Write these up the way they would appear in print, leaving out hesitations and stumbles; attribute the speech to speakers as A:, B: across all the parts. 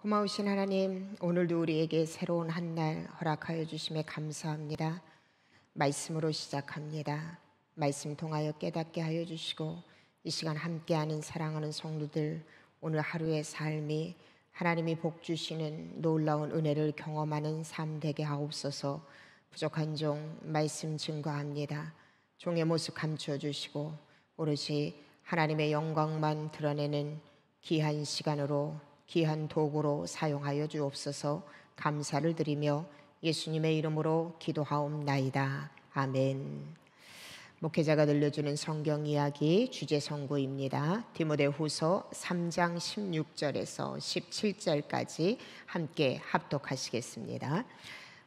A: 고마우신 하나님, 오늘도 우리에게 새로운 한 날 허락하여 주심에 감사합니다. 말씀으로 시작합니다. 말씀 통하여 깨닫게 하여 주시고 이 시간 함께하는 사랑하는 성도들, 오늘 하루의 삶이 하나님이 복 주시는 놀라운 은혜를 경험하는 삶 되게 하옵소서. 부족한 종 말씀 증거합니다. 종의 모습 감추어 주시고 오롯이 하나님의 영광만 드러내는 귀한 시간으로, 귀한 도구로 사용하여 주옵소서. 감사를 드리며 예수님의 이름으로 기도하옵나이다. 아멘. 목회자가 들려주는 성경 이야기 주제 선고입니다. 디모데후서 3장 16절에서 17절까지 함께 합독하시겠습니다.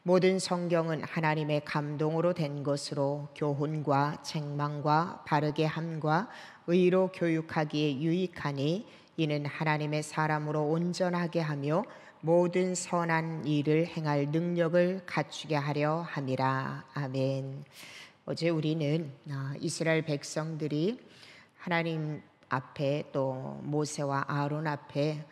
A: 모든 성경은 하나님의 감동으로 된 것으로 교훈과 책망과 바르게 함과 의로 교육하기에 유익하니 이는 하나님의 사람으로 온전하게 하며 모든 선한 일을 행할 능력을 갖추게 하려 함이라. 아멘. 어제 우리는 이스라엘 백성들이 하나님 앞에 또 모세와 아론 앞에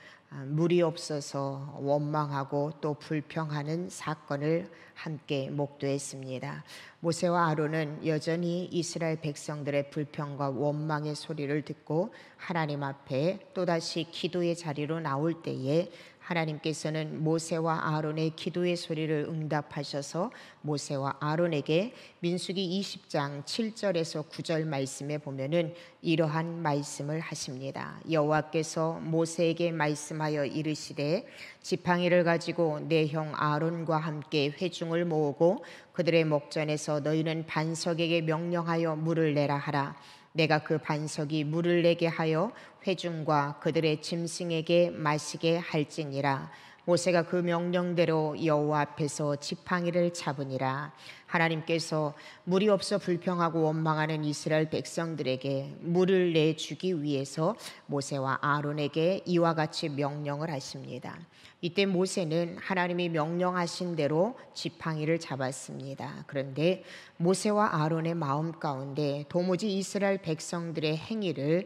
A: 물이 없어서 원망하고 또 불평하는 사건을 함께 목도했습니다. 모세와 아론은 여전히 이스라엘 백성들의 불평과 원망의 소리를 듣고 하나님 앞에 또다시 기도의 자리로 나올 때에 하나님께서는 모세와 아론의 기도의 소리를 응답하셔서 모세와 아론에게 민수기 20장 7절에서 9절 말씀에 보면은 이러한 말씀을 하십니다. 여호와께서 모세에게 말씀하여 이르시되 지팡이를 가지고 내 형 아론과 함께 회중을 모으고 그들의 목전에서 너희는 반석에게 명령하여 물을 내라 하라. 내가 그 반석이 물을 내게 하여 회중과 그들의 짐승에게 마시게 할지니라. 모세가 그 명령대로 여호와 앞에서 지팡이를 잡으니라. 하나님께서 물이 없어 불평하고 원망하는 이스라엘 백성들에게 물을 내주기 위해서 모세와 아론에게 이와 같이 명령을 하십니다. 이때 모세는 하나님이 명령하신 대로 지팡이를 잡았습니다. 그런데 모세와 아론의 마음 가운데 도무지 이스라엘 백성들의 행위를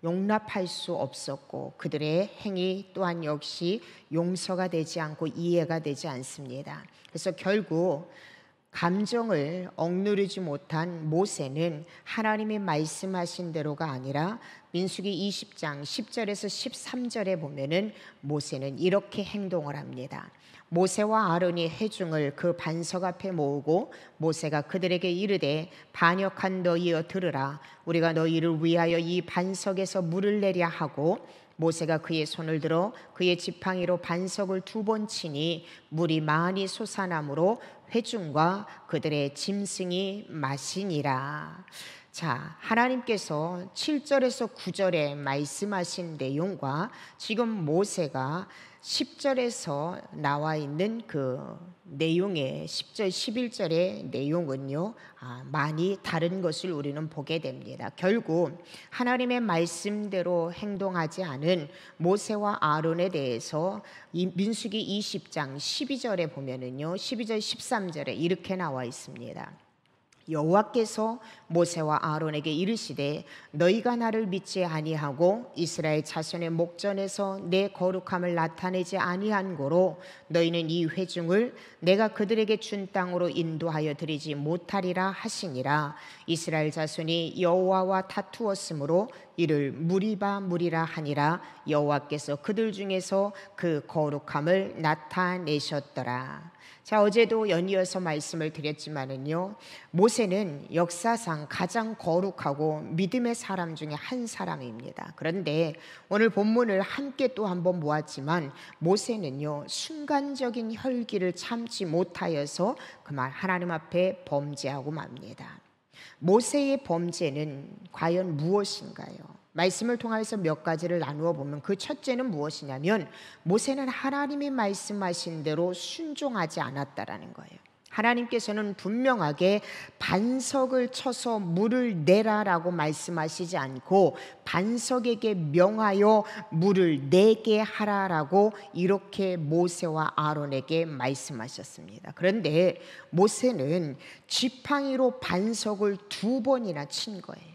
A: 용납할 수 없었고 그들의 행위 또한 역시 용서가 되지 않고 이해가 되지 않습니다. 그래서 결국 감정을 억누르지 못한 모세는 하나님이 말씀하신 대로가 아니라 민수기 20장 10절에서 13절에 보면은 모세는 이렇게 행동을 합니다. 모세와 아론이 회중을 그 반석 앞에 모으고 모세가 그들에게 이르되 반역한 너희여 들으라. 우리가 너희를 위하여 이 반석에서 물을 내려 하고 모세가 그의 손을 들어 그의 지팡이로 반석을 2번 치니 물이 많이 솟아나므로 회중과 그들의 짐승이 마시니라. 자, 하나님께서 7절에서 9절에 말씀하신 내용과 지금 모세가 10절에서 나와 있는 그 내용의 10절 11절의 내용은요 많이 다른 것을 우리는 보게 됩니다. 결국 하나님의 말씀대로 행동하지 않은 모세와 아론에 대해서 이 민수기 20장 12절에 보면은요 12절 13절에 이렇게 나와 있습니다. 여호와께서 모세와 아론에게 이르시되 너희가 나를 믿지 아니하고 이스라엘 자손의 목전에서 내 거룩함을 나타내지 아니한 고로 너희는 이 회중을 내가 그들에게 준 땅으로 인도하여 드리지 못하리라 하시니라. 이스라엘 자손이 여호와와 다투었으므로 이를 무리바 무리라 하니라. 여호와께서 그들 중에서 그 거룩함을 나타내셨더라. 자, 어제도 연이어서 말씀을 드렸지만은요 모세는 역사상 가장 거룩하고 믿음의 사람 중에 한 사람입니다. 그런데 오늘 본문을 함께 또 한번 보았지만 모세는요 순간적인 혈기를 참지 못하여서 그만 하나님 앞에 범죄하고 맙니다. 모세의 범죄는 과연 무엇인가요? 말씀을 통해서 몇 가지를 나누어 보면 그 첫째는 무엇이냐면 모세는 하나님이 말씀하신 대로 순종하지 않았다라는 거예요. 하나님께서는 분명하게 반석을 쳐서 물을 내라라고 말씀하시지 않고 반석에게 명하여 물을 내게 하라라고 이렇게 모세와 아론에게 말씀하셨습니다. 그런데 모세는 지팡이로 반석을 2번이나 친 거예요.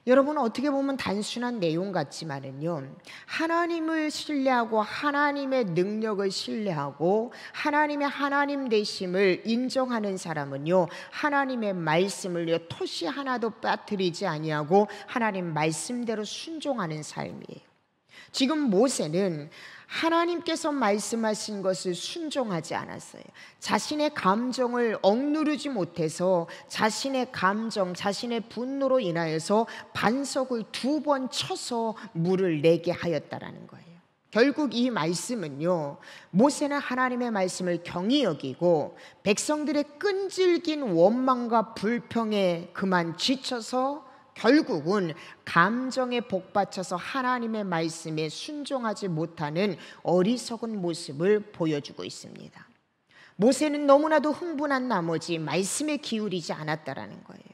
A: 여러분, 어떻게 보면 단순한 내용 같지만은요, 하나님을 신뢰하고 하나님의 능력을 신뢰하고 하나님의 하나님 되심을 인정하는 사람은요, 하나님의 말씀을요 토시 하나도 빠뜨리지 아니하고 하나님 말씀대로 순종하는 삶이에요. 지금 모세는 하나님께서 말씀하신 것을 순종하지 않았어요. 자신의 감정을 억누르지 못해서 자신의 감정, 자신의 분노로 인하여서 반석을 2번 쳐서 물을 내게 하였다라는 거예요. 결국 이 말씀은요, 모세는 하나님의 말씀을 경히 여기고 백성들의 끈질긴 원망과 불평에 그만 지쳐서 결국은 감정에 복받쳐서 하나님의 말씀에 순종하지 못하는 어리석은 모습을 보여주고 있습니다. 모세는 너무나도 흥분한 나머지 말씀에 기울이지 않았다라는 거예요.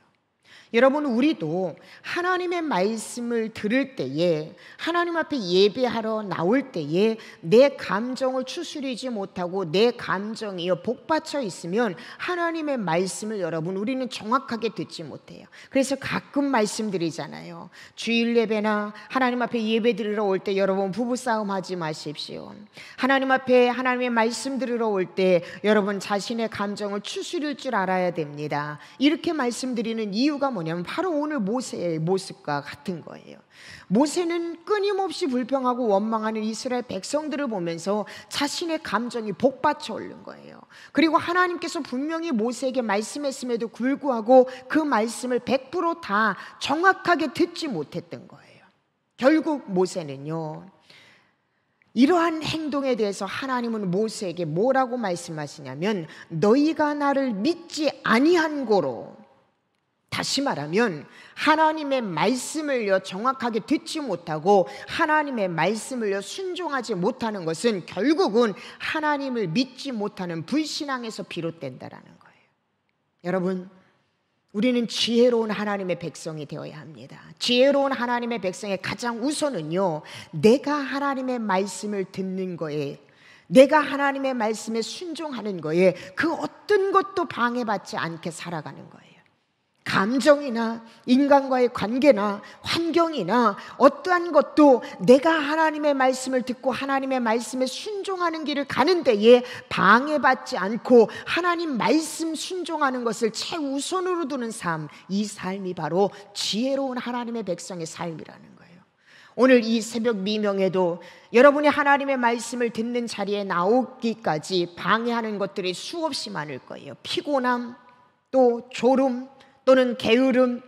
A: 여러분, 우리도 하나님의 말씀을 들을 때에, 하나님 앞에 예배하러 나올 때에 내 감정을 추스리지 못하고 내 감정이 복받쳐 있으면 하나님의 말씀을 여러분 우리는 정확하게 듣지 못해요. 그래서 가끔 말씀드리잖아요. 주일 예배나 하나님 앞에 예배 드리러 올 때 여러분 부부싸움 하지 마십시오. 하나님 앞에 하나님의 말씀 들으러 올 때 여러분 자신의 감정을 추스릴 줄 알아야 됩니다. 이렇게 말씀드리는 이유가 뭐냐면 바로 오늘 모세의 모습과 같은 거예요. 모세는 끊임없이 불평하고 원망하는 이스라엘 백성들을 보면서 자신의 감정이 복받쳐 오른 거예요. 그리고 하나님께서 분명히 모세에게 말씀했음에도 불구하고 그 말씀을 100% 정확하게 듣지 못했던 거예요. 결국 모세는요, 이러한 행동에 대해서 하나님은 모세에게 뭐라고 말씀하시냐면, 너희가 나를 믿지 아니한 고로, 다시 말하면 하나님의 말씀을요 정확하게 듣지 못하고 하나님의 말씀을요 순종하지 못하는 것은 결국은 하나님을 믿지 못하는 불신앙에서 비롯된다라는 거예요. 여러분, 우리는 지혜로운 하나님의 백성이 되어야 합니다. 지혜로운 하나님의 백성의 가장 우선은요, 내가 하나님의 말씀을 듣는 거에, 내가 하나님의 말씀에 순종하는 거에 그 어떤 것도 방해받지 않게 살아가는 거예요. 감정이나 인간과의 관계나 환경이나 어떠한 것도 내가 하나님의 말씀을 듣고 하나님의 말씀에 순종하는 길을 가는 데에 방해받지 않고 하나님 말씀 순종하는 것을 최우선으로 두는 삶, 이 삶이 바로 지혜로운 하나님의 백성의 삶이라는 거예요. 오늘 이 새벽 미명에도 여러분이 하나님의 말씀을 듣는 자리에 나오기까지 방해하는 것들이 수없이 많을 거예요. 피곤함, 또 졸음, 또는 게으름,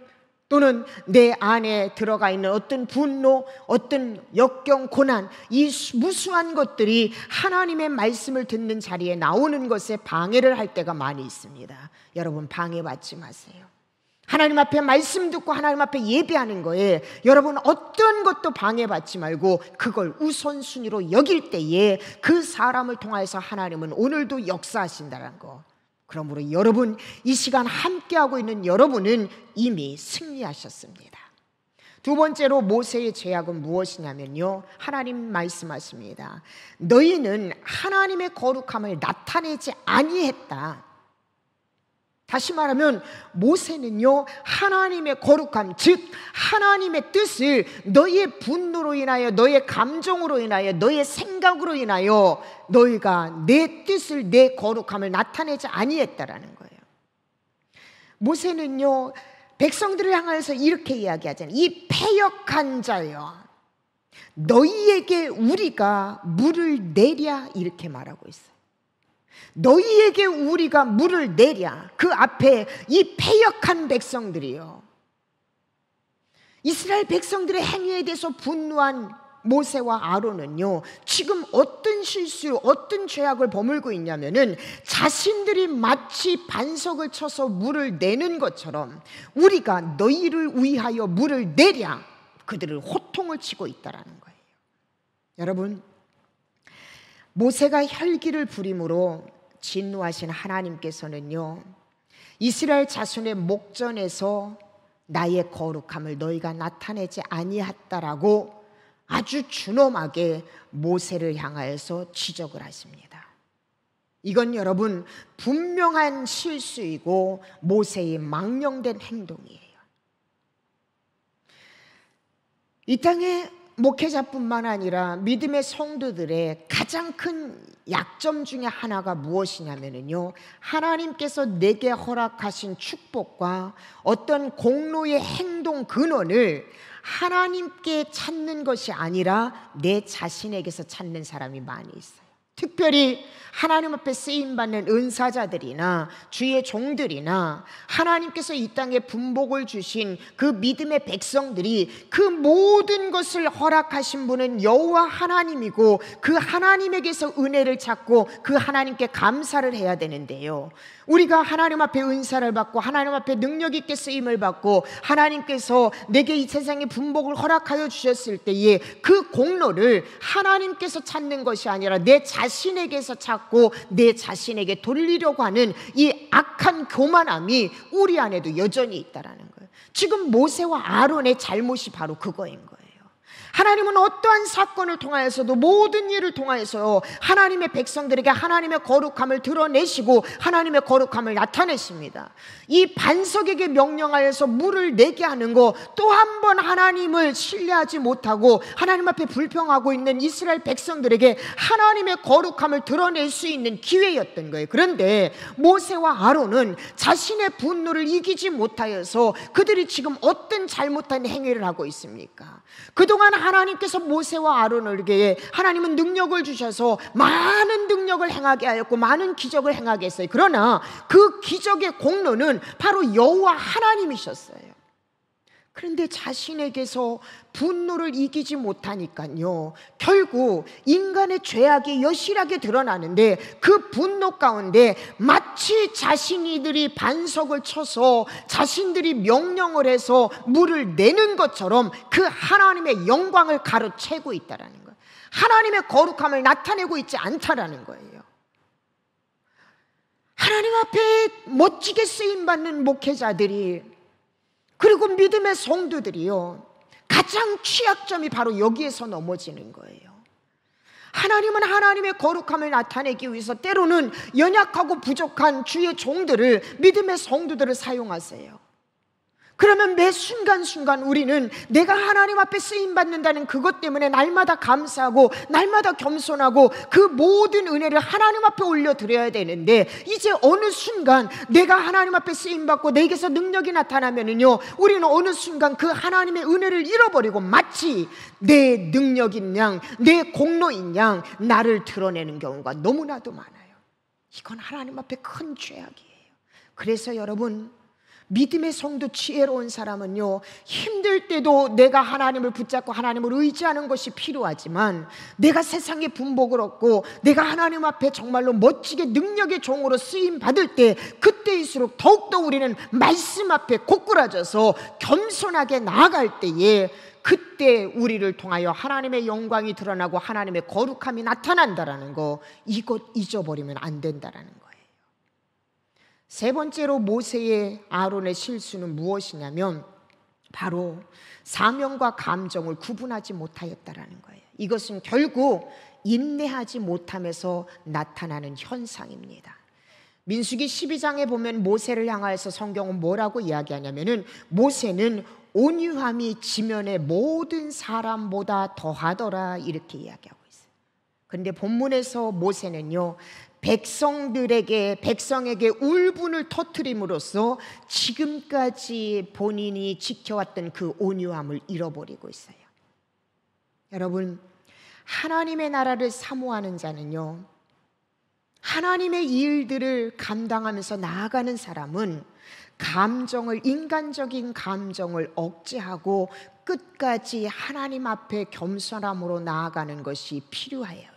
A: 또는 내 안에 들어가 있는 어떤 분노, 어떤 역경, 고난, 이 무수한 것들이 하나님의 말씀을 듣는 자리에 나오는 것에 방해를 할 때가 많이 있습니다. 여러분, 방해받지 마세요. 하나님 앞에 말씀 듣고 하나님 앞에 예배하는 거에 여러분 어떤 것도 방해받지 말고 그걸 우선순위로 여길 때에 그 사람을 통해서 하나님은 오늘도 역사하신다는 거. 그러므로 여러분, 이 시간 함께하고 있는 여러분은 이미 승리하셨습니다. 두 번째로 모세의 죄악은 무엇이냐면요, 하나님 말씀하십니다. 너희는 하나님의 거룩함을 나타내지 아니했다. 다시 말하면 모세는요, 하나님의 거룩함, 즉 하나님의 뜻을 너희의 분노로 인하여, 너희의 감정으로 인하여, 너희의 생각으로 인하여 너희가 내 뜻을, 내 거룩함을 나타내지 아니했다라는 거예요. 모세는요, 백성들을 향해서 이렇게 이야기하잖아요. 이 패역한 자여, 너희에게 우리가 물을 내랴, 이렇게 말하고 있어요. 너희에게 우리가 물을 내랴. 그 앞에 이 패역한 백성들이요, 이스라엘 백성들의 행위에 대해서 분노한 모세와 아론은요, 지금 어떤 실수, 어떤 죄악을 범울고 있냐면은 자신들이 마치 반석을 쳐서 물을 내는 것처럼 우리가 너희를 위하여 물을 내랴, 그들을 호통을 치고 있다라는 거예요. 여러분, 모세가 혈기를 부림으로 진노하신 하나님께서는요, 이스라엘 자손의 목전에서 나의 거룩함을 너희가 나타내지 아니했다라고 아주 준엄하게 모세를 향하여서 지적을 하십니다. 이건 여러분 분명한 실수이고 모세의 망령된 행동이에요. 이 땅의 목회자뿐만 아니라 믿음의 성도들의 가장 큰 약점 중에 하나가 무엇이냐면요, 하나님께서 내게 허락하신 축복과 어떤 공로의 행동 근원을 하나님께 찾는 것이 아니라 내 자신에게서 찾는 사람이 많이 있어요. 특별히 하나님 앞에 쓰임받는 은사자들이나 주의 종들이나 하나님께서 이 땅에 분복을 주신 그 믿음의 백성들이 그 모든 것을 허락하신 분은 여호와 하나님이고 그 하나님에게서 은혜를 찾고 그 하나님께 감사를 해야 되는데요, 우리가 하나님 앞에 은사를 받고 하나님 앞에 능력 있게 쓰임을 받고 하나님께서 내게 이 세상에 분복을 허락하여 주셨을 때에 그 공로를 하나님께서 찾는 것이 아니라 내 자신에게서 찾고 내 자신에게 돌리려고 하는 이 악한 교만함이 우리 안에도 여전히 있다라는 거예요. 지금 모세와 아론의 잘못이 바로 그거인 거예요. 하나님은 어떠한 사건을 통하여서도 모든 일을 통하여서 하나님의 백성들에게 하나님의 거룩함을 드러내시고 하나님의 거룩함을 나타내십니다. 이 반석에게 명령하여서 물을 내게 하는 거, 또 한 번 하나님을 신뢰하지 못하고 하나님 앞에 불평하고 있는 이스라엘 백성들에게 하나님의 거룩함을 드러낼 수 있는 기회였던 거예요. 그런데 모세와 아론은 자신의 분노를 이기지 못하여서 그들이 지금 어떤 잘못한 행위를 하고 있습니까? 그동안 하나님께서 모세와 아론에게 하나님은 능력을 주셔서 많은 능력을 행하게 하였고 많은 기적을 행하게 했어요. 그러나 그 기적의 공로는 바로 여호와 하나님이셨어요. 그런데 자신에게서 분노를 이기지 못하니까요, 결국 인간의 죄악이 여실하게 드러나는데 그 분노 가운데 마치 자신이들이 반석을 쳐서 자신들이 명령을 해서 물을 내는 것처럼 그 하나님의 영광을 가로채고 있다는 거예요. 하나님의 거룩함을 나타내고 있지 않다라는 거예요. 하나님 앞에 멋지게 쓰임받는 목회자들이, 그리고 믿음의 성도들이요, 가장 취약점이 바로 여기에서 넘어지는 거예요. 하나님은 하나님의 거룩함을 나타내기 위해서 때로는 연약하고 부족한 주의 종들을, 믿음의 성도들을 사용하세요. 그러면 매 순간순간 우리는 내가 하나님 앞에 쓰임받는다는 그것 때문에 날마다 감사하고 날마다 겸손하고 그 모든 은혜를 하나님 앞에 올려드려야 되는데, 이제 어느 순간 내가 하나님 앞에 쓰임받고 내게서 능력이 나타나면은요, 우리는 어느 순간 그 하나님의 은혜를 잃어버리고 마치 내 능력인 양, 내 공로인 양 나를 드러내는 경우가 너무나도 많아요. 이건 하나님 앞에 큰 죄악이에요. 그래서 여러분, 믿음의 성도 지혜로운 사람은요, 힘들 때도 내가 하나님을 붙잡고 하나님을 의지하는 것이 필요하지만, 내가 세상에 분복을 얻고 내가 하나님 앞에 정말로 멋지게 능력의 종으로 쓰임 받을 때, 그때일수록 더욱더 우리는 말씀 앞에 고꾸라져서 겸손하게 나아갈 때에, 그때 우리를 통하여 하나님의 영광이 드러나고 하나님의 거룩함이 나타난다라는 거, 이것 잊어버리면 안 된다라는 거예요. 세 번째로 모세의 아론의 실수는 무엇이냐면 바로 사명과 감정을 구분하지 못하였다라는 거예요. 이것은 결국 인내하지 못함에서 나타나는 현상입니다. 민수기 12장에 보면 모세를 향하여서 성경은 뭐라고 이야기하냐면은, 모세는 온유함이 지면의 모든 사람보다 더하더라, 이렇게 이야기하고 있어요. 그런데 본문에서 모세는요, 백성에게 울분을 터뜨림으로써 지금까지 본인이 지켜왔던 그 온유함을 잃어버리고 있어요. 여러분, 하나님의 나라를 사모하는 자는요, 하나님의 일들을 감당하면서 나아가는 사람은 인간적인 감정을 억제하고 끝까지 하나님 앞에 겸손함으로 나아가는 것이 필요해요.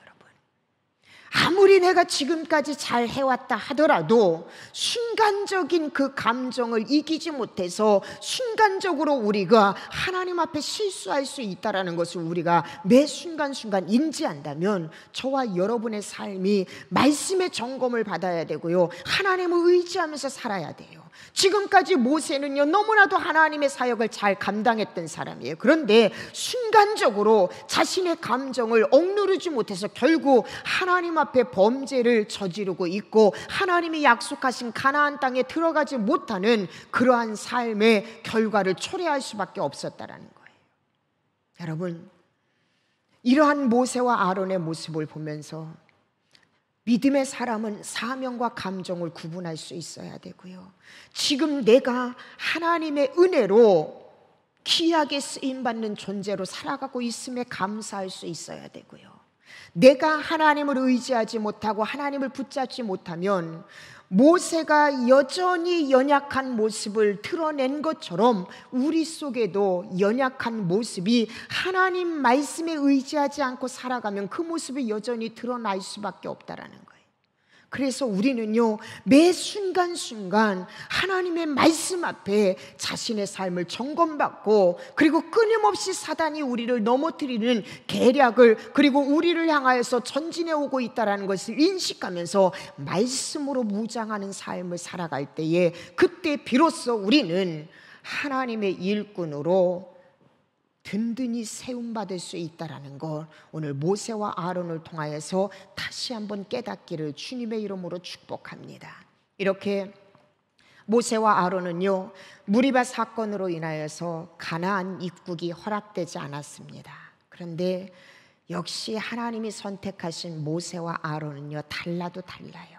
A: 아무리 내가 지금까지 잘 해왔다 하더라도 순간적인 그 감정을 이기지 못해서 순간적으로 우리가 하나님 앞에 실수할 수 있다는 것을 우리가 매 순간순간 인지한다면, 저와 여러분의 삶이 말씀의 점검을 받아야 되고요, 하나님을 의지하면서 살아야 돼요. 지금까지 모세는요, 너무나도 하나님의 사역을 잘 감당했던 사람이에요. 그런데 순간적으로 자신의 감정을 억누르지 못해서 결국 하나님 앞에 범죄를 저지르고 있고 하나님이 약속하신 가나안 땅에 들어가지 못하는 그러한 삶의 결과를 초래할 수밖에 없었다라는 거예요. 여러분, 이러한 모세와 아론의 모습을 보면서 믿음의 사람은 사명과 감정을 구분할 수 있어야 되고요. 지금 내가 하나님의 은혜로 귀하게 쓰임받는 존재로 살아가고 있음에 감사할 수 있어야 되고요. 내가 하나님을 의지하지 못하고 하나님을 붙잡지 못하면 모세가 여전히 연약한 모습을 드러낸 것처럼 우리 속에도 연약한 모습이 하나님 말씀에 의지하지 않고 살아가면 그 모습이 여전히 드러날 수밖에 없다라는 거예요. 그래서 우리는요, 매 순간순간 하나님의 말씀 앞에 자신의 삶을 점검받고, 그리고 끊임없이 사단이 우리를 넘어뜨리는 계략을, 그리고 우리를 향하여서 전진해 오고 있다는 것을 인식하면서 말씀으로 무장하는 삶을 살아갈 때에, 그때 비로소 우리는 하나님의 일꾼으로 든든히 세움받을 수 있다는 걸 오늘 모세와 아론을 통하여서 다시 한번 깨닫기를 주님의 이름으로 축복합니다. 이렇게 모세와 아론은요, 무리바 사건으로 인하여서 가나안 입국이 허락되지 않았습니다. 그런데 역시 하나님이 선택하신 모세와 아론은요, 달라도 달라요.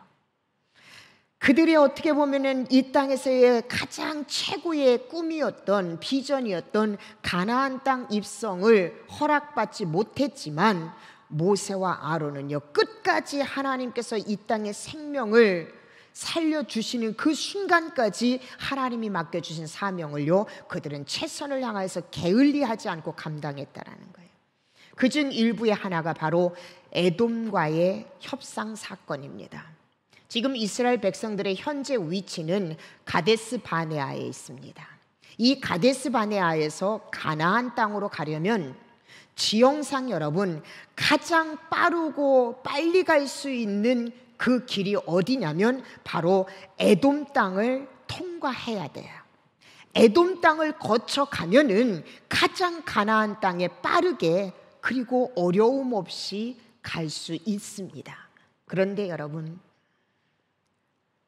A: 그들이 어떻게 보면은 이 땅에서의 가장 최고의 꿈이었던, 비전이었던 가나안 땅 입성을 허락받지 못했지만 모세와 아론은요, 끝까지 하나님께서 이 땅의 생명을 살려주시는 그 순간까지 하나님이 맡겨주신 사명을요, 그들은 최선을 향해서 게을리하지 않고 감당했다라는 거예요. 그중 일부의 하나가 바로 에돔과의 협상 사건입니다. 지금 이스라엘 백성들의 현재 위치는 가데스 바네아에 있습니다. 이 가데스 바네아에서 가나안 땅으로 가려면 지형상 여러분, 가장 빠르고 빨리 갈 수 있는 그 길이 어디냐면 바로 에돔 땅을 통과해야 돼요. 에돔 땅을 거쳐 가면은 가장 가나안 땅에 빠르게 그리고 어려움 없이 갈 수 있습니다. 그런데 여러분,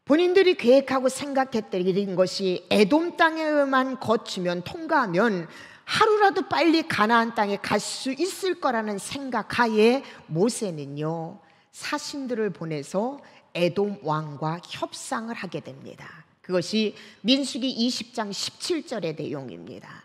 A: 본인들이 계획하고 생각했던 것이 에돔 땅에만 거치면, 통과하면 하루라도 빨리 가나안 땅에 갈 수 있을 거라는 생각하에 모세는요, 사신들을 보내서 에돔 왕과 협상을 하게 됩니다. 그것이 민수기 20장 17절의 내용입니다.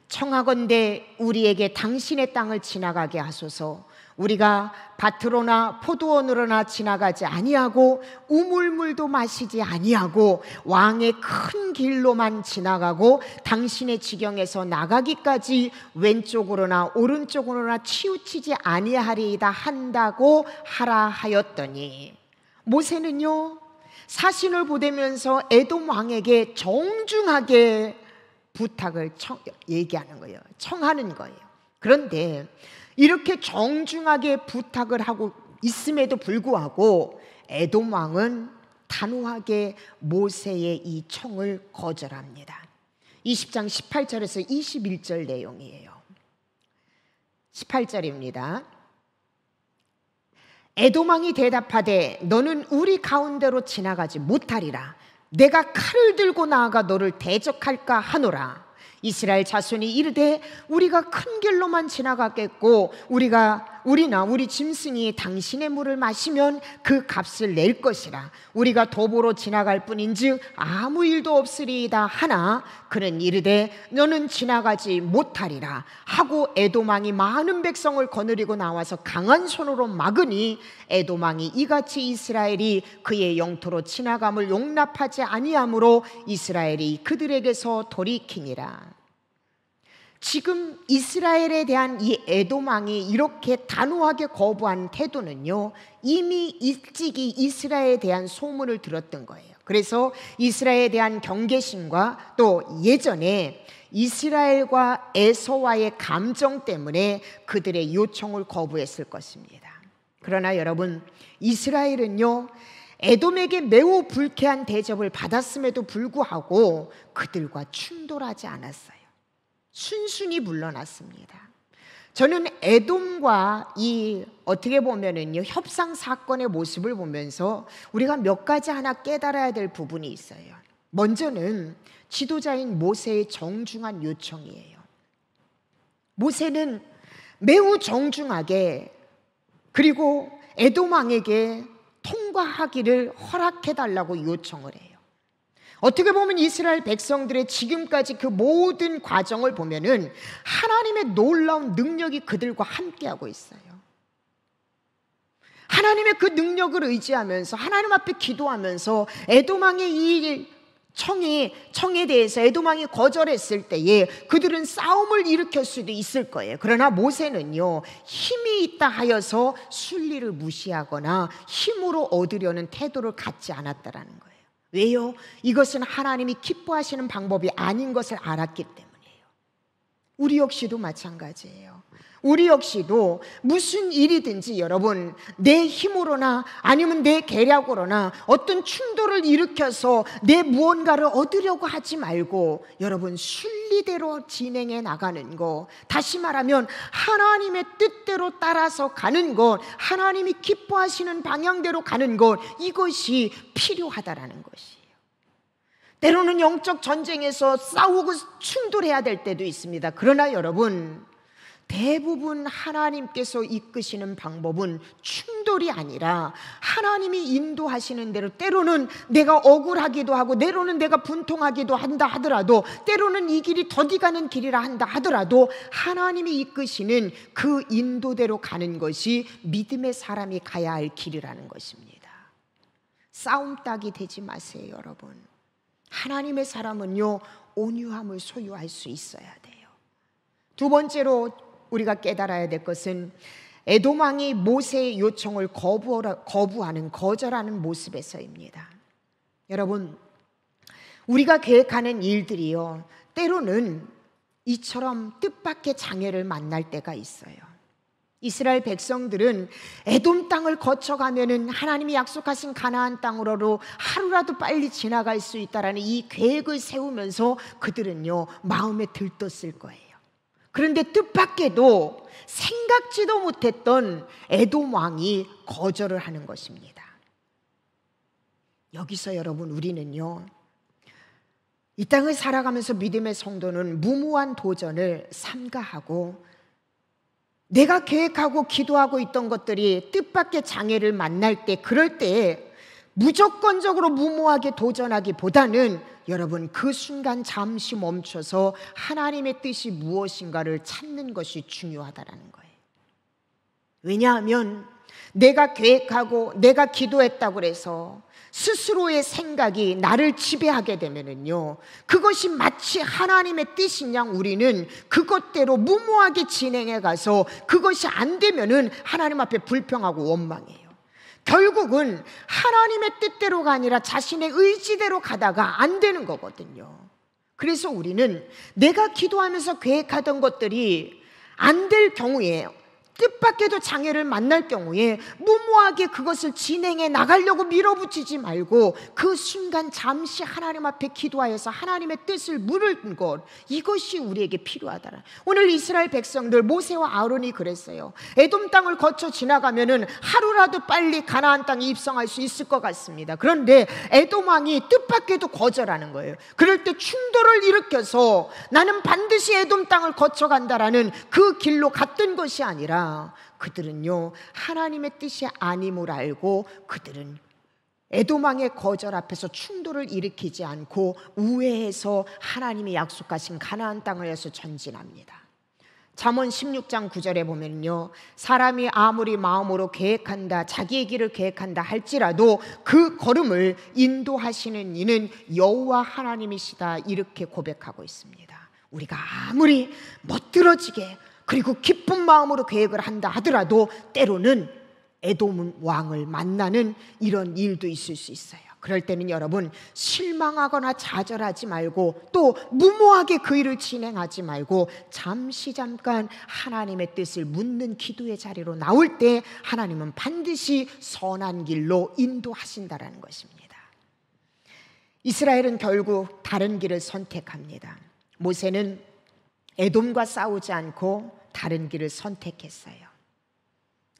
A: 청하건대 우리에게 당신의 땅을 지나가게 하소서. 우리가 밭으로나 포도원으로나 지나가지 아니하고 우물물도 마시지 아니하고 왕의 큰 길로만 지나가고 당신의 지경에서 나가기까지 왼쪽으로나 오른쪽으로나 치우치지 아니하리이다 한다고 하라 하였더니, 모세는요, 사신을 보내면서 에돔 왕에게 정중하게 부탁을 얘기하는 거예요. 청하는 거예요. 그런데 이렇게 정중하게 부탁을 하고 있음에도 불구하고 에돔 왕은 단호하게 모세의 이 청을 거절합니다. 20장 18절에서 21절 내용이에요. 18절입니다. 에돔 왕이 대답하되 너는 우리 가운데로 지나가지 못하리라. 내가 칼을 들고 나아가 너를 대적할까 하노라. 이스라엘 자손이 이르되 우리가 큰 길로만 지나가겠고 우리나 우리 짐승이 당신의 물을 마시면 그 값을 낼 것이라. 우리가 도보로 지나갈 뿐인즉 아무 일도 없으리이다 하나 그는 이르되 너는 지나가지 못하리라 하고 에돔 왕이 많은 백성을 거느리고 나와서 강한 손으로 막으니 에돔 왕이 이같이 이스라엘이 그의 영토로 지나감을 용납하지 아니하므로 이스라엘이 그들에게서 돌이키니라. 지금 이스라엘에 대한 이 에돔 왕이 이렇게 단호하게 거부한 태도는요, 이미 일찍이 이스라엘에 대한 소문을 들었던 거예요. 그래서 이스라엘에 대한 경계심과 또 예전에 이스라엘과 에서와의 감정 때문에 그들의 요청을 거부했을 것입니다. 그러나 여러분, 이스라엘은요, 에돔에게 매우 불쾌한 대접을 받았음에도 불구하고 그들과 충돌하지 않았어요. 순순히 물러났습니다. 저는 에돔과 이 어떻게 보면은요, 협상 사건의 모습을 보면서 우리가 몇 가지 하나 깨달아야 될 부분이 있어요. 먼저는 지도자인 모세의 정중한 요청이에요. 모세는 매우 정중하게 그리고 에돔 왕에게 통과하기를 허락해달라고 요청을 해요. 어떻게 보면 이스라엘 백성들의 지금까지 그 모든 과정을 보면은 하나님의 놀라운 능력이 그들과 함께하고 있어요. 하나님의 그 능력을 의지하면서 하나님 앞에 기도하면서 에돔 왕의 이 청에 대해서 에돔 왕이 거절했을 때에 그들은 싸움을 일으킬 수도 있을 거예요. 그러나 모세는요, 힘이 있다 하여서 순리를 무시하거나 힘으로 얻으려는 태도를 갖지 않았다라는 거예요. 왜요? 이것은 하나님이 기뻐하시는 방법이 아닌 것을 알았기 때문이에요. 우리 역시도 마찬가지예요. 우리 역시도 무슨 일이든지 여러분, 내 힘으로나 아니면 내 계략으로나 어떤 충돌을 일으켜서 내 무언가를 얻으려고 하지 말고 여러분, 순리대로 진행해 나가는 것, 다시 말하면 하나님의 뜻대로 따라서 가는 것, 하나님이 기뻐하시는 방향대로 가는 것, 이것이 필요하다라는 것이에요. 때로는 영적 전쟁에서 싸우고 충돌해야 될 때도 있습니다. 그러나 여러분, 대부분 하나님께서 이끄시는 방법은 충돌이 아니라 하나님이 인도하시는 대로, 때로는 내가 억울하기도 하고 때로는 내가 분통하기도 한다 하더라도, 때로는 이 길이 더디가는 길이라 한다 하더라도 하나님이 이끄시는 그 인도대로 가는 것이 믿음의 사람이 가야 할 길이라는 것입니다. 싸움 딱이 되지 마세요, 여러분. 하나님의 사람은요, 온유함을 소유할 수 있어야 돼요. 두 번째로 우리가 깨달아야 될 것은 에돔 왕이 모세의 요청을 거절하는 모습에서입니다. 여러분, 우리가 계획하는 일들이요, 때로는 이처럼 뜻밖의 장애를 만날 때가 있어요. 이스라엘 백성들은 에돔 땅을 거쳐가면은 하나님이 약속하신 가나안 땅으로 하루라도 빨리 지나갈 수 있다라는 이 계획을 세우면서 그들은요, 마음에 들떴을 거예요. 그런데 뜻밖에도 생각지도 못했던 에돔 왕이 거절을 하는 것입니다. 여기서 여러분, 우리는요, 이 땅을 살아가면서 믿음의 성도는 무모한 도전을 삼가하고 내가 계획하고 기도하고 있던 것들이 뜻밖의 장애를 만날 때, 그럴 때 무조건적으로 무모하게 도전하기보다는 여러분, 그 순간 잠시 멈춰서 하나님의 뜻이 무엇인가를 찾는 것이 중요하다는 거예요. 왜냐하면 내가 계획하고 내가 기도했다고 해서 스스로의 생각이 나를 지배하게 되면은요, 그것이 마치 하나님의 뜻인 양 우리는 그것대로 무모하게 진행해 가서 그것이 안 되면은 하나님 앞에 불평하고 원망해요. 결국은 하나님의 뜻대로가 아니라 자신의 의지대로 가다가 안 되는 거거든요. 그래서 우리는 내가 기도하면서 계획하던 것들이 안 될 경우에, 뜻밖에도 장애를 만날 경우에 무모하게 그것을 진행해 나가려고 밀어붙이지 말고 그 순간 잠시 하나님 앞에 기도하여서 하나님의 뜻을 물은 것, 이것이 우리에게 필요하다. 오늘 이스라엘 백성들, 모세와 아론이 그랬어요. 에돔 땅을 거쳐 지나가면은 하루라도 빨리 가나안 땅에 입성할 수 있을 것 같습니다. 그런데 에돔 왕이 뜻밖에도 거절하는 거예요. 그럴 때 충돌을 일으켜서 나는 반드시 에돔 땅을 거쳐간다라는 그 길로 갔던 것이 아니라 그들은요, 하나님의 뜻이 아님을 알고 그들은 에돔 왕의 거절 앞에서 충돌을 일으키지 않고 우회해서 하나님이 약속하신 가나안 땅을 해서 전진합니다. 잠언 16장 9절에 보면요, 사람이 아무리 마음으로 계획한다, 자기의 길을 계획한다 할지라도 그 걸음을 인도하시는 이는 여호와 하나님이시다, 이렇게 고백하고 있습니다. 우리가 아무리 멋들어지게 그리고 기쁜 마음으로 계획을 한다 하더라도 때로는 에돔 왕을 만나는 이런 일도 있을 수 있어요. 그럴 때는 여러분, 실망하거나 좌절하지 말고 또 무모하게 그 일을 진행하지 말고 잠깐 하나님의 뜻을 묻는 기도의 자리로 나올 때 하나님은 반드시 선한 길로 인도하신다라는 것입니다. 이스라엘은 결국 다른 길을 선택합니다. 모세는 에돔과 싸우지 않고 다른 길을 선택했어요.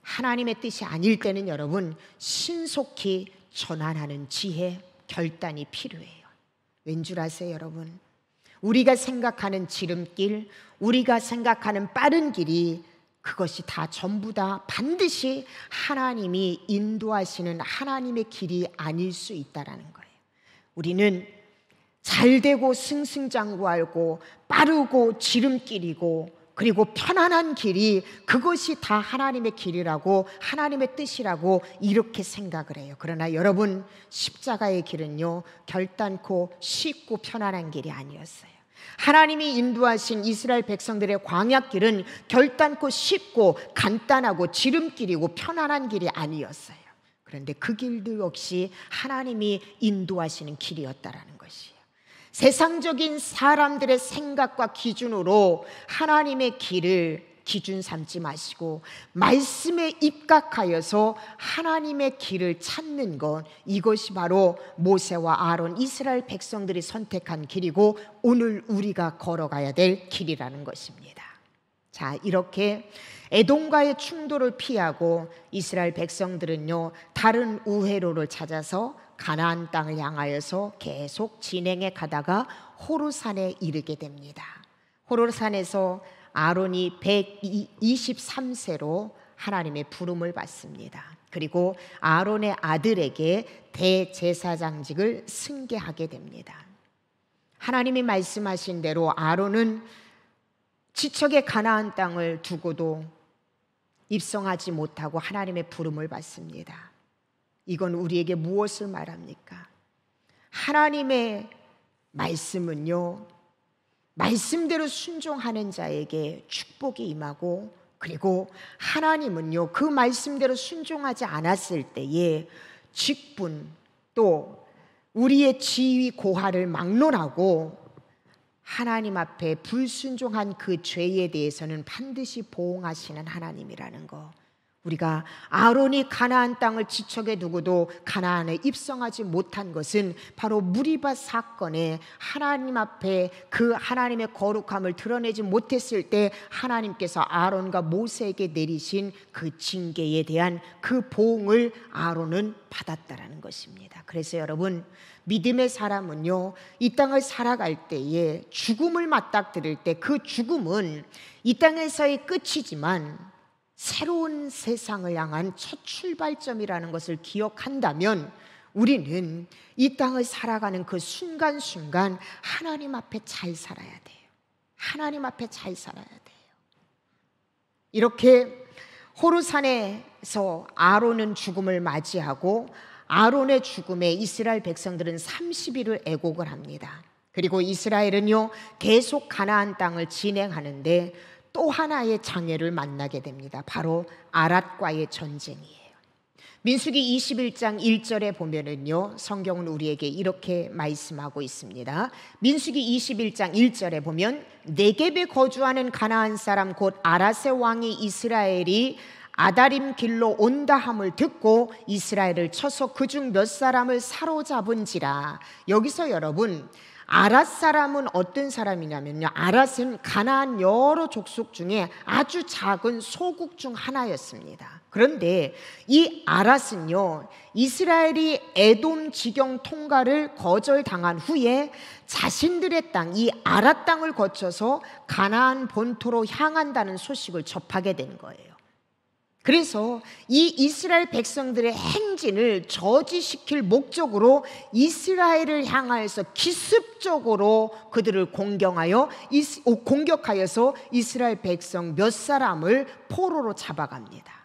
A: 하나님의 뜻이 아닐 때는 여러분, 신속히 전환하는 지혜, 결단이 필요해요. 왠 줄 아세요, 여러분? 우리가 생각하는 지름길, 우리가 생각하는 빠른 길이 그것이 다 전부 다 반드시 하나님이 인도하시는 하나님의 길이 아닐 수 있다라는 거예요. 우리는 잘되고 승승장구하고 빠르고 지름길이고 그리고 편안한 길이 그것이 다 하나님의 길이라고 하나님의 뜻이라고 이렇게 생각을 해요. 그러나 여러분, 십자가의 길은요 결단코 쉽고 편안한 길이 아니었어요. 하나님이 인도하신 이스라엘 백성들의 광야길은 결단코 쉽고 간단하고 지름길이고 편안한 길이 아니었어요. 그런데 그 길도 역시 하나님이 인도하시는 길이었다라는 것이에요. 세상적인 사람들의 생각과 기준으로 하나님의 길을 기준 삼지 마시고 말씀에 입각하여서 하나님의 길을 찾는 것, 이것이 바로 모세와 아론, 이스라엘 백성들이 선택한 길이고 오늘 우리가 걸어가야 될 길이라는 것입니다. 자, 이렇게 에돔과의 충돌을 피하고 이스라엘 백성들은요 다른 우회로를 찾아서 가나안 땅을 향하여서 계속 진행해 가다가 호르산에 이르게 됩니다. 호르산에서 아론이 123세로 하나님의 부름을 받습니다. 그리고 아론의 아들에게 대제사장직을 승계하게 됩니다. 하나님이 말씀하신 대로 아론은 지척의 가나안 땅을 두고도 입성하지 못하고 하나님의 부름을 받습니다. 이건 우리에게 무엇을 말합니까? 하나님의 말씀은요 말씀대로 순종하는 자에게 축복이 임하고, 그리고 하나님은요 그 말씀대로 순종하지 않았을 때에 직분 또 우리의 지위 고하를 막론하고 하나님 앞에 불순종한 그 죄에 대해서는 반드시 보응하시는 하나님이라는 거, 우리가 아론이 가나안 땅을 지척에 두고도 가나안에 입성하지 못한 것은 바로 무리바 사건에 하나님 앞에 그 하나님의 거룩함을 드러내지 못했을 때 하나님께서 아론과 모세에게 내리신 그 징계에 대한 그 보응을 아론은 받았다라는 것입니다. 그래서 여러분, 믿음의 사람은요 이 땅을 살아갈 때에 죽음을 맞닥뜨릴 때 그 죽음은 이 땅에서의 끝이지만 새로운 세상을 향한 첫 출발점이라는 것을 기억한다면 우리는 이 땅을 살아가는 그 순간순간 하나님 앞에 잘 살아야 돼요. 하나님 앞에 잘 살아야 돼요. 이렇게 호르산에서 아론은 죽음을 맞이하고 아론의 죽음에 이스라엘 백성들은 30일을 애곡을 합니다. 그리고 이스라엘은요 계속 가나안 땅을 진행하는데 또 하나의 장애를 만나게 됩니다. 바로 아랏과의 전쟁이에요. 민수기 21장 1절에 보면은요 성경은 우리에게 이렇게 말씀하고 있습니다. 민수기 21장 1절에 보면 네겝에 거주하는 가나안 사람 곧 아랏의 왕이 이스라엘이 아다림 길로 온다 함을 듣고 이스라엘을 쳐서 그중 몇 사람을 사로잡은지라. 여기서 여러분, 아랏 사람은 어떤 사람이냐면요, 아랏은 가나안 여러 족속 중에 아주 작은 소국 중 하나였습니다. 그런데 이 아랏은요 이스라엘이 에돔 지경 통과를 거절당한 후에 자신들의 땅, 이 아랏 땅을 거쳐서 가나안 본토로 향한다는 소식을 접하게 된 거예요. 그래서 이 이스라엘 백성들의 행진을 저지시킬 목적으로 이스라엘을 향하여서 기습적으로 그들을 공격하여서 이스라엘 백성 몇 사람을 포로로 잡아갑니다.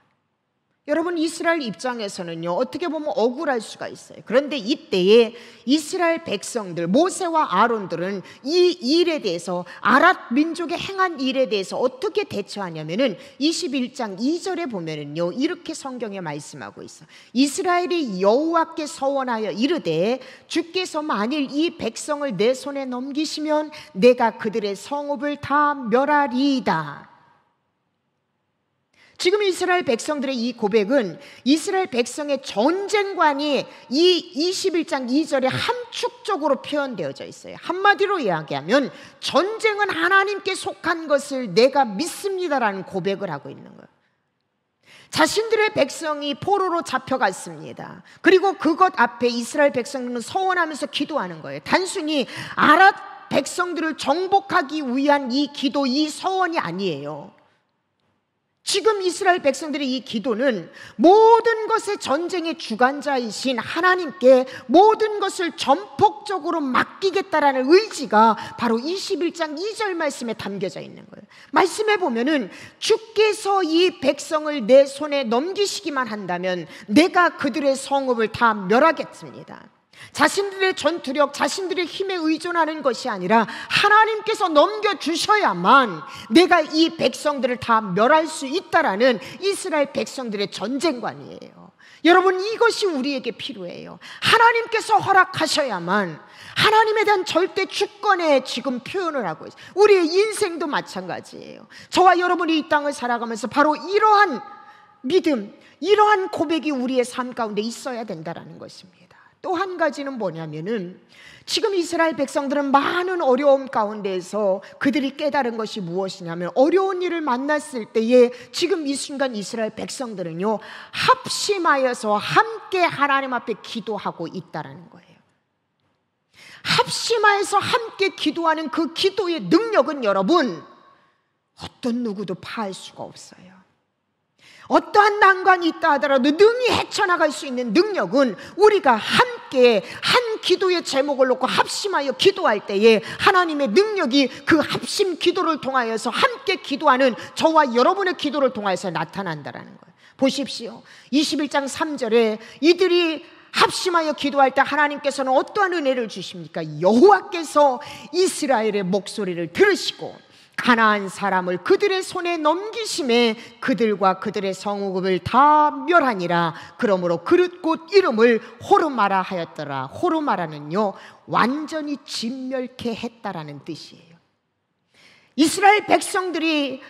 A: 여러분, 이스라엘 입장에서는요 어떻게 보면 억울할 수가 있어요. 그런데 이때에 이스라엘 백성들, 모세와 아론들은 이 일에 대해서, 아랏 민족의 행한 일에 대해서 어떻게 대처하냐면은 21장 2절에 보면은요 이렇게 성경에 말씀하고 있어. 이스라엘이 여호와께 서원하여 이르되 주께서 만일 이 백성을 내 손에 넘기시면 내가 그들의 성읍을 다 멸하리이다. 지금 이스라엘 백성들의 이 고백은 이스라엘 백성의 전쟁관이 이 21장 2절에 함축적으로 표현되어져 있어요. 한마디로 이야기하면 전쟁은 하나님께 속한 것을 내가 믿습니다라는 고백을 하고 있는 거예요. 자신들의 백성이 포로로 잡혀갔습니다. 그리고 그것 앞에 이스라엘 백성들은 서원하면서 기도하는 거예요. 단순히 아랏 백성들을 정복하기 위한 이 기도, 이 서원이 아니에요. 지금 이스라엘 백성들의 이 기도는 모든 것의 전쟁의 주관자이신 하나님께 모든 것을 전폭적으로 맡기겠다라는 의지가 바로 21장 2절 말씀에 담겨져 있는 거예요. 말씀해 보면은 주께서 이 백성을 내 손에 넘기시기만 한다면 내가 그들의 성읍을 다 멸하겠습니다. 자신들의 전투력, 자신들의 힘에 의존하는 것이 아니라 하나님께서 넘겨주셔야만 내가 이 백성들을 다 멸할 수 있다라는 이스라엘 백성들의 전쟁관이에요. 여러분, 이것이 우리에게 필요해요. 하나님께서 허락하셔야만, 하나님에 대한 절대 주권에 지금 표현을 하고 있어요. 우리의 인생도 마찬가지예요. 저와 여러분이 이 땅을 살아가면서 바로 이러한 믿음, 이러한 고백이 우리의 삶 가운데 있어야 된다는 것입니다. 또 한 가지는 뭐냐면은 지금 이스라엘 백성들은 많은 어려움 가운데에서 그들이 깨달은 것이 무엇이냐면, 어려운 일을 만났을 때에 지금 이 순간 이스라엘 백성들은요, 합심하여서 함께 하나님 앞에 기도하고 있다라는 거예요. 합심하여서 함께 기도하는 그 기도의 능력은 여러분, 어떤 누구도 파할 수가 없어요. 어떠한 난관이 있다 하더라도 능히 헤쳐나갈 수 있는 능력은 우리가 함께 한 기도의 제목을 놓고 합심하여 기도할 때에 하나님의 능력이 그 합심 기도를 통하여서 함께 기도하는 저와 여러분의 기도를 통하여서 나타난다는 거예요. 보십시오. 21장 3절에 이들이 합심하여 기도할 때 하나님께서는 어떠한 은혜를 주십니까? 여호와께서 이스라엘의 목소리를 들으시고 가나안 사람을 그들의 손에 넘기심에 그들과 그들의 성읍을 다 멸하니라. 그러므로 그릇 곧 이름을 호르마라 하였더라. 호르마라는요, 완전히 진멸케 했다라는 뜻이에요. 이스라엘 백성들이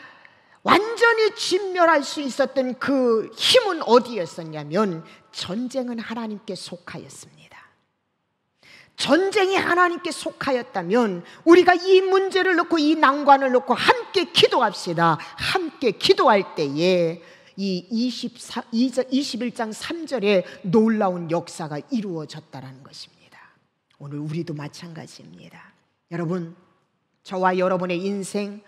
A: 완전히 진멸할 수 있었던 그 힘은 어디였었냐면, 전쟁은 하나님께 속하였습니다. 전쟁이 하나님께 속하였다면 우리가 이 문제를 놓고, 이 난관을 놓고 함께 기도합시다. 함께 기도할 때에 이 21장 3절에 놀라운 역사가 이루어졌다는 것입니다. 오늘 우리도 마찬가지입니다. 여러분, 저와 여러분의 인생,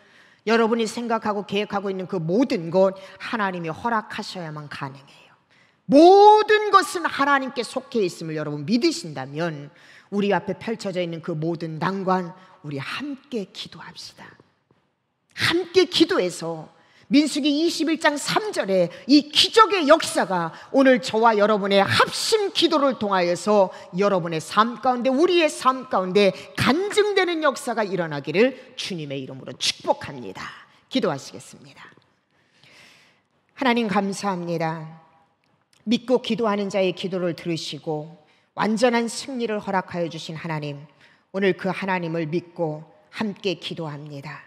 A: 여러분이 생각하고 계획하고 있는 그 모든 것 하나님이 허락하셔야만 가능해요. 모든 것은 하나님께 속해 있음을 여러분 믿으신다면 우리 앞에 펼쳐져 있는 그 모든 난관, 우리 함께 기도합시다. 함께 기도해서 민수기 21장 3절에 이 기적의 역사가 오늘 저와 여러분의 합심 기도를 통하여서 여러분의 삶 가운데, 우리의 삶 가운데 간증되는 역사가 일어나기를 주님의 이름으로 축복합니다. 기도하시겠습니다. 하나님 감사합니다. 믿고 기도하는 자의 기도를 들으시고 완전한 승리를 허락하여 주신 하나님, 오늘 그 하나님을 믿고 함께 기도합니다.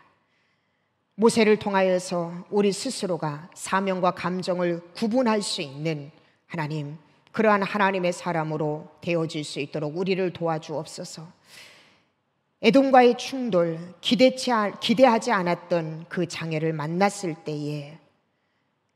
A: 모세를 통하여서 우리 스스로가 사명과 감정을 구분할 수 있는 하나님, 그러한 하나님의 사람으로 되어질 수 있도록 우리를 도와주옵소서. 에돔과의 충돌, 기대하지 않았던 그 장애를 만났을 때에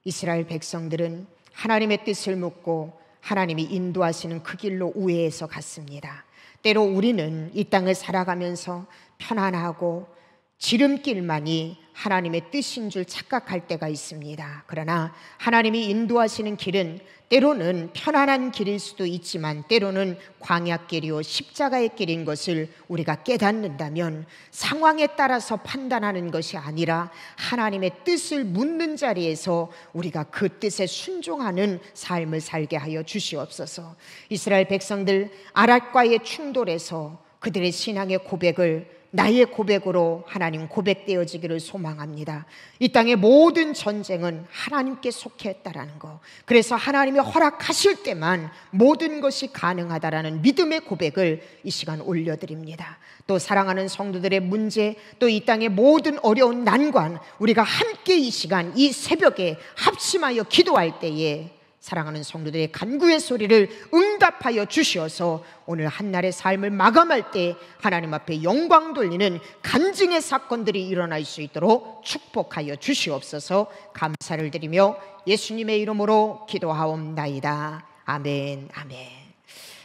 A: 이스라엘 백성들은 하나님의 뜻을 묻고 하나님이 인도하시는 그 길로 우회해서 갔습니다. 때로 우리는 이 땅을 살아가면서 편안하고 지름길만이 하나님의 뜻인 줄 착각할 때가 있습니다. 그러나 하나님이 인도하시는 길은 때로는 편안한 길일 수도 있지만 때로는 광야길이요 십자가의 길인 것을 우리가 깨닫는다면 상황에 따라서 판단하는 것이 아니라 하나님의 뜻을 묻는 자리에서 우리가 그 뜻에 순종하는 삶을 살게 하여 주시옵소서. 이스라엘 백성들 아랏과의 충돌에서 그들의 신앙의 고백을 나의 고백으로 하나님 고백되어지기를 소망합니다. 이 땅의 모든 전쟁은 하나님께 속했다라는 거, 그래서 하나님이 허락하실 때만 모든 것이 가능하다라는 믿음의 고백을 이 시간 올려드립니다. 또 사랑하는 성도들의 문제, 또 이 땅의 모든 어려운 난관, 우리가 함께 이 시간 이 새벽에 합심하여 기도할 때에 사랑하는 성도들의 간구의 소리를 응답하여 주시어서 오늘 한날의 삶을 마감할 때 하나님 앞에 영광 돌리는 간증의 사건들이 일어날 수 있도록 축복하여 주시옵소서. 감사를 드리며 예수님의 이름으로 기도하옵나이다. 아멘, 아멘.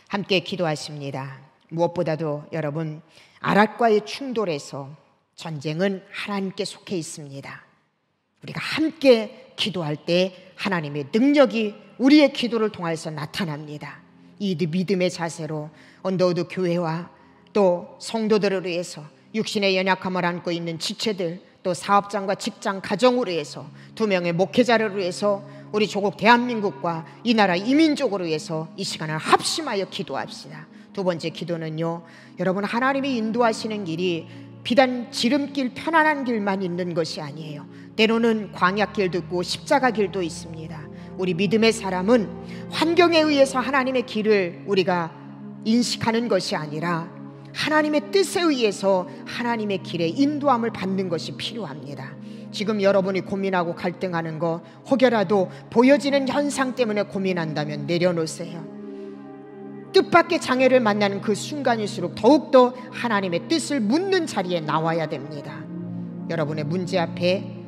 A: 함께 기도하십니다. 무엇보다도 여러분, 아랍과의 충돌에서 전쟁은 하나님께 속해 있습니다. 우리가 함께 기도할 때 하나님의 능력이 우리의 기도를 통해서 나타납니다. 이 믿음의 자세로 언더우드 교회와 또 성도들을 위해서, 육신의 연약함을 안고 있는 지체들, 또 사업장과 직장, 가정을 위해서, 2명의 목회자를 위해서, 우리 조국 대한민국과 이 나라 이민족을 위해서 이 시간을 합심하여 기도합시다. 두 번째 기도는요, 여러분, 하나님이 인도하시는 길이 비단 지름길, 편안한 길만 있는 것이 아니에요. 때로는 광야길도 있고 십자가 길도 있습니다. 우리 믿음의 사람은 환경에 의해서 하나님의 길을 우리가 인식하는 것이 아니라 하나님의 뜻에 의해서 하나님의 길에 인도함을 받는 것이 필요합니다. 지금 여러분이 고민하고 갈등하는 거, 혹여라도 보여지는 현상 때문에 고민한다면 내려놓으세요. 뜻밖의 장애를 만나는 그 순간일수록 더욱더 하나님의 뜻을 묻는 자리에 나와야 됩니다. 여러분의 문제 앞에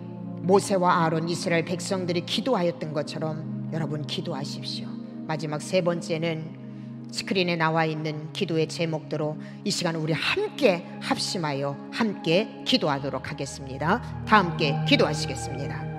A: 모세와 아론, 이스라엘 백성들이 기도하였던 것처럼 여러분 기도하십시오. 마지막 세 번째는 스크린에 나와 있는 기도의 제목대로 이 시간 우리 함께 합심하여 함께 기도하도록 하겠습니다. 다 함께 기도하시겠습니다.